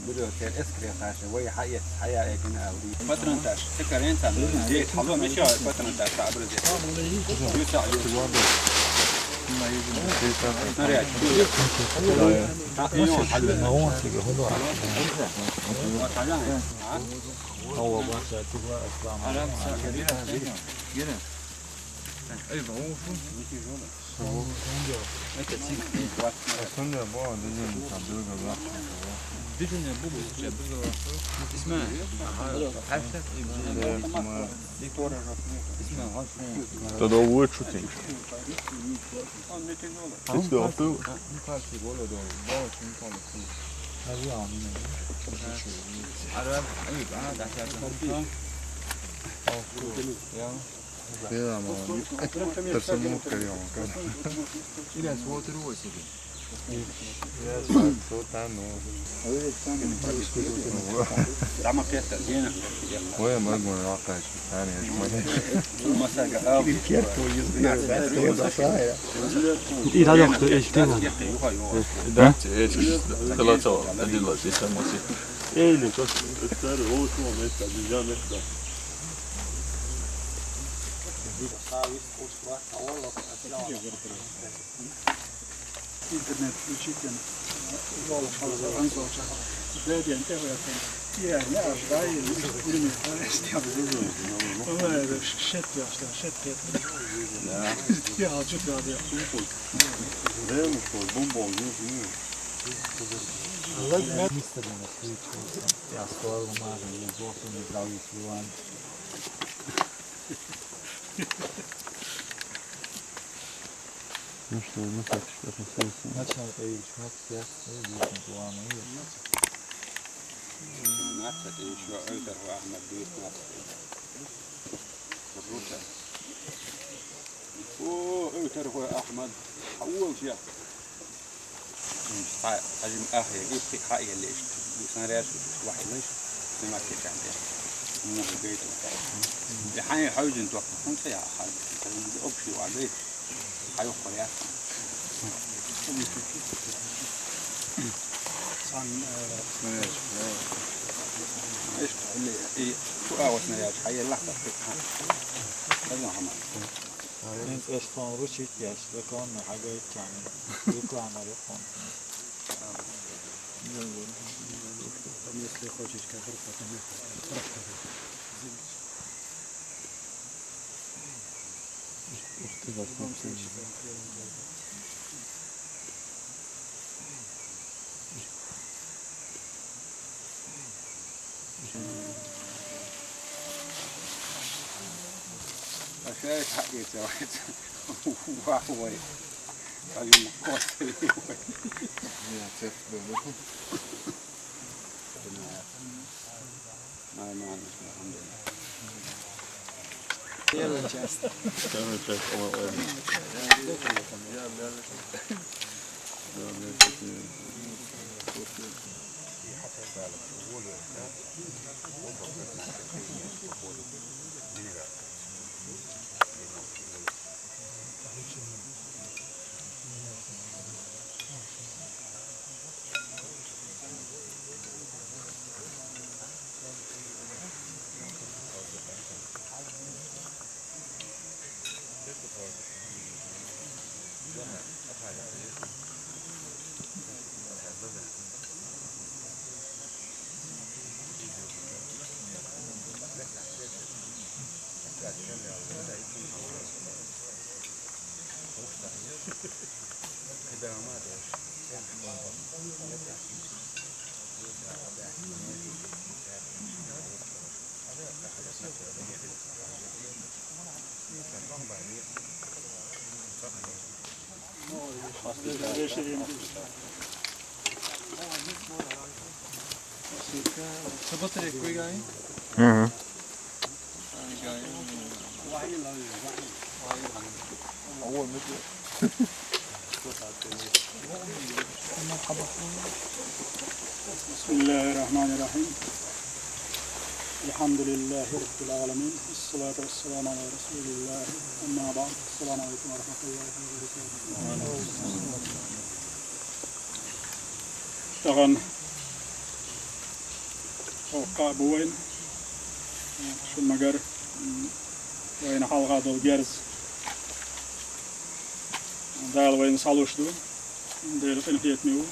بدو تير اسكري خاشه وهي حياه كنا اودي فتره انت سكر انت زيت حلوه ماشي فتره انت عبر زيت يوسع ما يجي نريح هو بس تبغى اسلام اي هو aslında bu dediğin tabloga var. Bütün bu اسمها حفلة اسمها تدور شو تاني؟ تدور شو؟ كده ما ترسموه كريم كده. إلى صوت روسي. صوت عنه. دعم قيادة زينة. وين ما أقول الواقع ثاني يا جماعة. مساجة إيه هذا وقت إيش كذا؟ ده إيش ثلاثة أدلة يسموه. إيه اللي كسر هو شو ميت الجان يخدم. интернет включить, волос разочек. Дядя, ты я не ожидаю, не сделал. Шет я что, шет пет. Я хочу туда. ده مش بومبا وجوز Ja, skoro máme zložený zdravý Slovan. Ну что, ну как, что посылся? Начал эйч, вот я видел, планы. نفسك شو أقدر وأحمد بيت نفسي الروتة أقدر وأحمد أول شيء حجم أخي جيب في حقيقة ليش وسنرياش واحد ليش ما كيش عندي من البيت الحين حوج أنت كنت يا أحد أبشي وعديت حيوقف يا ايش اللي شو اوسنا يا حي اللحظه هذا هم انت ايش فان روشيت ياش لكون حاجات يعني يطلع على الفون если хочешь как потом عشان حقيت واحد واحد قال لي مقصر يا تفضل. ما الحمد لله كانوا شايف Co Patryk, kujgaj? Mhm. بسم الله الرحمن الرحيم الحمد لله رب العالمين والصلاة والسلام على رسول الله أما بعد السلام عليكم ورحمة الله وبركاته طبعا قابوين شو مجر وين حلقة دول جرز دال وين صالوش دو ديل قلبيت ميو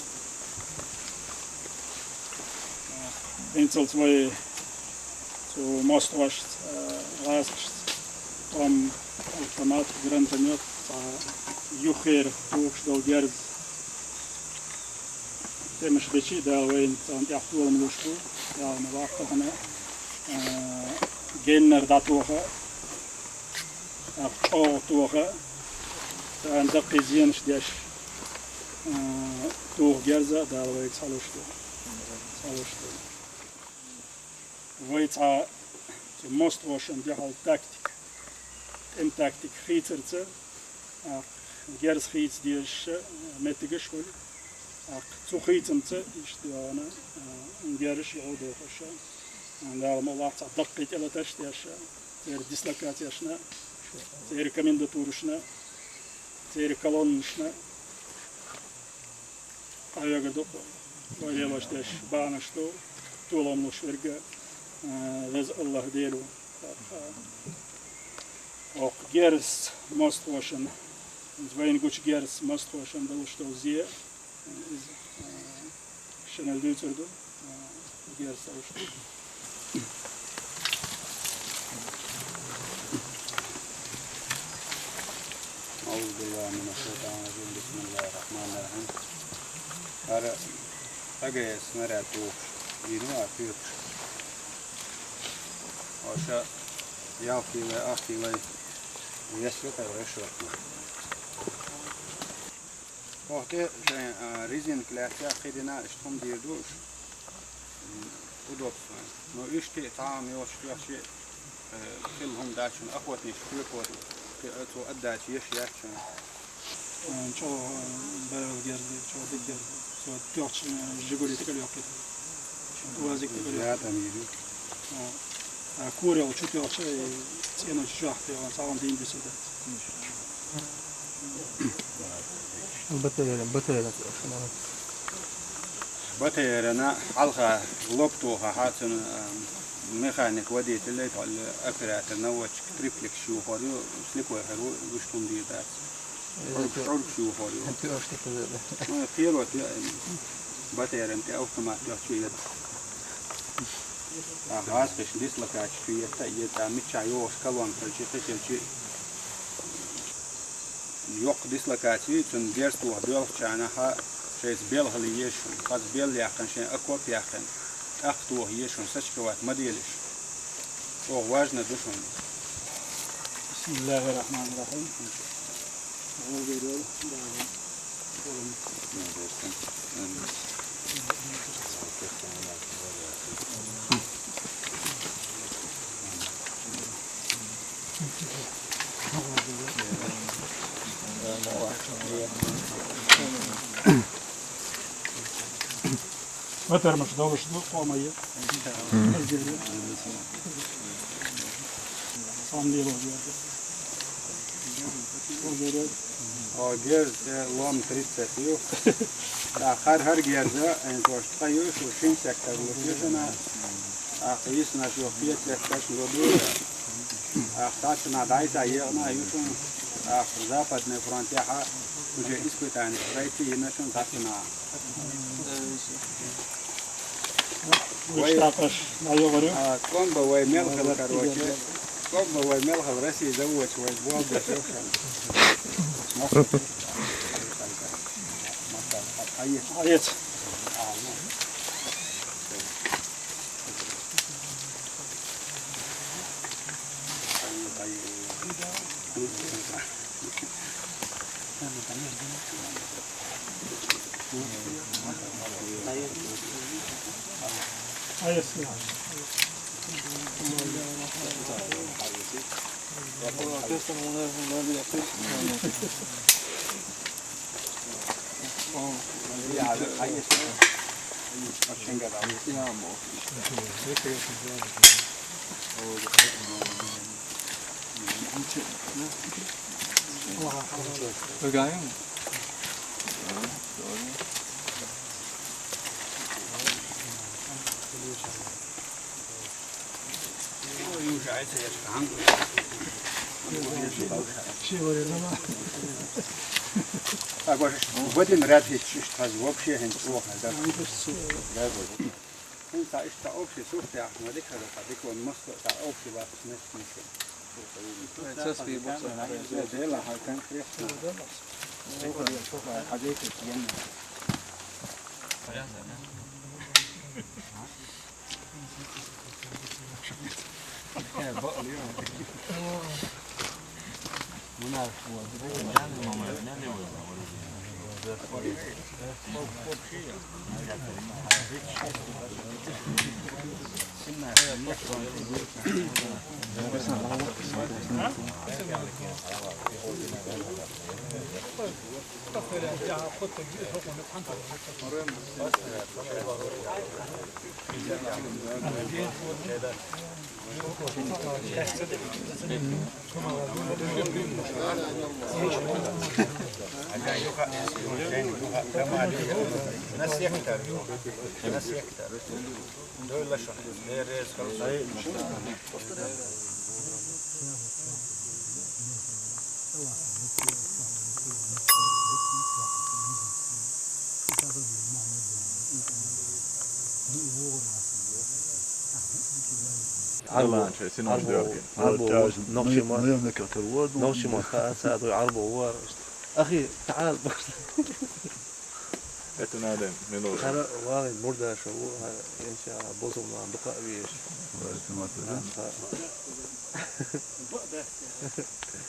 انتلت وي تو موست واشت راسشت om automaat grantaniot jucher toeks dol gerz temish bechi dal wein tant yachtul mlushku ja me wachtene genner datoge o toge en dat gezien sdes toog gerza dal wein salushtu weet a most was en die halt tactic im tactic gietsertse gers giets die is met de geschul zu gietsemtse is die ana gers yodo khasha en allemaal wat daqit ela tashtiash ter dislokatiashna ter komendaturishna ter kolonnishna ayaga dopo vayelashtash banashto tolamlush verga vez Allah delu Och gers most waschen, zwei gut gers most waschen, da ist das sehr, schnell durchzudo, gers auch. أعوذ بالله من الشيطان الرجيم بسم الله الرحمن الرحيم. أرى أجي سمرتو ينوع فيك. وشا يافي وأخي ويسوق ويشوق. وقت ريزين كلاسيا خدنا اشتم ديردوش. ودوس. نو إشتي طعم يوشتي شيء. كلهم داشون أخوتني شكوك تو أدات يشياكشن. شو بيرجردي شو بيرجردي شو تيوش جيبولي تكلي أكيد. شو وازيك تكلي. لا تميلي. كوريا وشو تيوش تينا شو أحكي عن صارم دين بسدات. بتيرنا حلقة لبطوها حاتن ميخانيك وديت اللي تعال أكرات النوش تريبلك شو خاريو سلكوا هرو وشتم دي دات شرب شو خاريو ما كيلو بتير أنت أوتومات يحشي خاص كش ديسلكات شوية يتا متشايوش كلام تلشي يوق ديسلكاتي تن جرستو بيل شانها شيء بيل هليش خاص بيل يأكل شيء أكوا بيأكل أخطوه يشون سشكوات مديلش وواجنا دشون. بسم الله الرحمن الرحيم. متر مش دولش دو قومية. صنديلو جيرد. جيرد لام تريت سيو. آخر هر جيرده أنت وش تقيوش وشين سكتر لوكيشنا. آخريسنا شو فيت سكتر لودو. آخراتنا دايتا يغنا يوشون. آخر زافت نفرانتيها. وجه إسكتان رأيتي ينشون تاسنا. ويشتاقش ما يغري. كم بوي ملخ الكروشة. كم بوي ملخ الرسي زوج ويبواب بشوفن. آيات. Будем рад, что вообще не плохо, да? انت عشت اوبشي شفت يا احمد هذا هذيك والمصر تاع اوبشي بقى ناس ممكن تصفي بص زي لا كان في شوف حاجات الجنه طبعا شايفين وش داركين عربو نقشي ما مليون ذكرت الواد نقشي ما ساعدوا يعربوا هو أخي تعال اتنادم منو أنا واغد مردا شو إن شاء الله بوصل مع بقاء بيش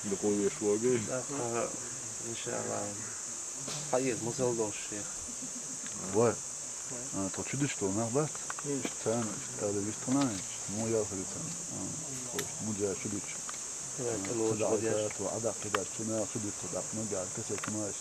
بقوي شوقي إن شاء الله حقيقة مصل دوش الشيخ Ouais. Attends, tu dis que je tourne en bas. Je t'aime, je t'aime, je t'aime. مو ياخذ مو جاي شو بيك وعدا قدرت شنو خدت قدرت نقعد كسر كماش